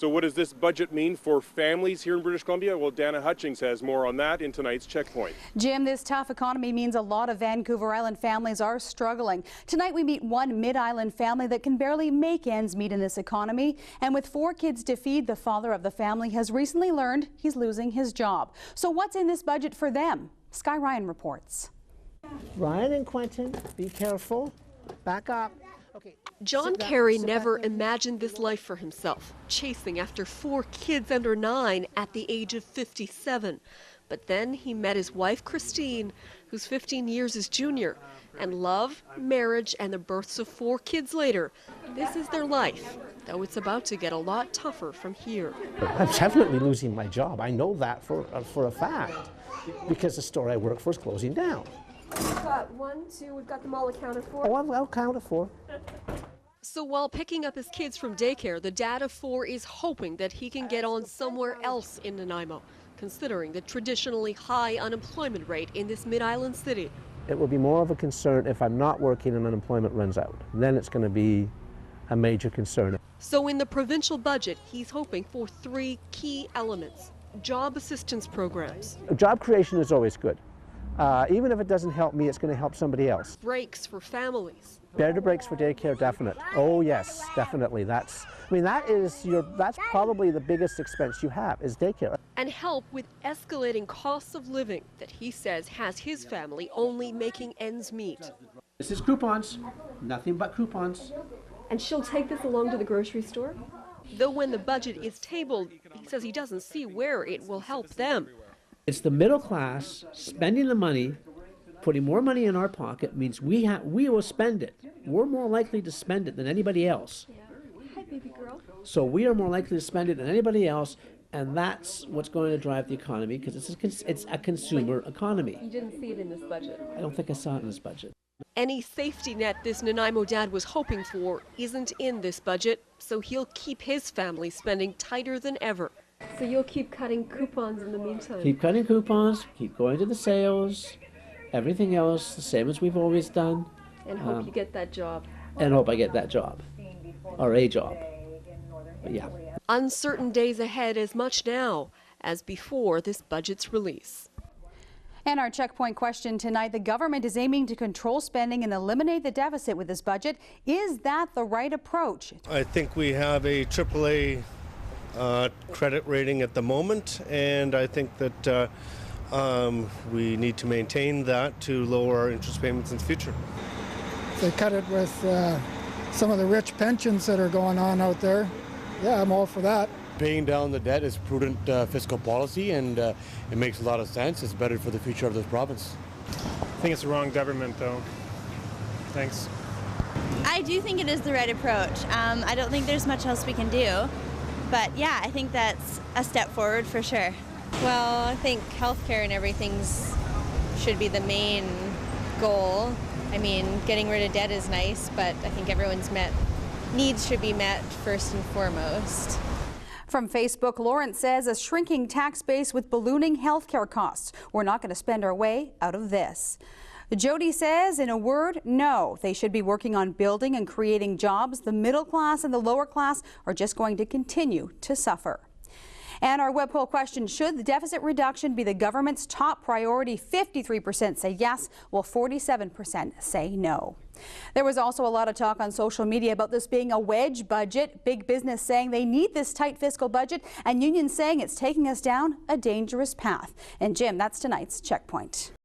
So what does this budget mean for families here in British Columbia? Well, Dana Hutchings has more on that in tonight's Checkpoint. Jim, this tough economy means a lot of Vancouver Island families are struggling. Tonight we meet one Mid-Island family that can barely make ends meet in this economy. And with 4 kids to feed, the father of the family has recently learned he's losing his job. So what's in this budget for them? Sky Ryan reports. Ryan and Quentin, be careful. Back up. Okay. John Carey never imagined this life for himself, chasing after 4 kids under 9 at the age of 57. But then he met his wife, Christine, who's 15 years his junior. And love, marriage, and the births of 4 kids later, this is their life, though it's about to get a lot tougher from here. I'm definitely losing my job. I know that for a fact, because the store I work for is closing down. We've got 1, 2, we've got them all accounted for. Oh, I'll count it 4. So while picking up his kids from daycare, the dad of 4 is hoping that he can get on somewhere else in Nanaimo, considering the traditionally high unemployment rate in this Mid-Island city. It will be more of a concern if I'm not working and unemployment runs out. Then it's going to be a major concern. So in the provincial budget, he's hoping for 3 key elements. Job assistance programs. Job creation is always good. Even if it doesn't help me, it's going to help somebody else. Breaks for families. Better breaks for daycare, definite. Oh yes, definitely. That's probably the biggest expense you have is daycare. And help with escalating costs of living that he says has his family only making ends meet. This is coupons, nothing but coupons. And she'll take this along to the grocery store? Though when the budget is tabled, he says he doesn't see where it will help them. It's the middle class spending the money, putting more money in our pocket means we will spend it. We're more likely to spend it than anybody else. Yeah. Hi, baby girl. So we are more likely to spend it than anybody else, and that's what's going to drive the economy because it's a consumer economy. You didn't see it in this budget? I don't think I saw it in this budget. Any safety net this Nanaimo dad was hoping for isn't in this budget, so he'll keep his family spending tighter than ever. So you'll keep cutting coupons in the meantime? Keep cutting coupons, keep going to the sales, everything else the same as we've always done. And hope you get that job. And hope I get that job, or a job, but yeah. Uncertain days ahead as much now as before this budget's release. And our Checkpoint question tonight, the government is aiming to control spending and eliminate the deficit with this budget. Is that the right approach? I think we have a AAA credit rating at the moment, and I think that we need to maintain that to lower our interest payments in the future. They cut it with some of the rich pensions that are going on out there. Yeah, I'm all for that. Paying down the debt is prudent fiscal policy, and it makes a lot of sense. It's better for the future of this province. I think it's the wrong government, though. Thanks. I do think it is the right approach. I don't think there's much else we can do. But yeah, I think that's a step forward for sure. Well, I think healthcare and everything's should be the main goal. I mean, getting rid of debt is nice, but I think everyone's needs should be met first and foremost. From Facebook, Lawrence says a shrinking tax base with ballooning healthcare costs. We're not going to spend our way out of this. Jody says, in a word, no. They should be working on building and creating jobs. The middle class and the lower class are just going to continue to suffer. And our web poll question, should the deficit reduction be the government's top priority? 53% say yes, while 47% say no. There was also a lot of talk on social media about this being a wedge budget. Big business saying they need this tight fiscal budget, and unions saying it's taking us down a dangerous path. And Jim, that's tonight's Checkpoint.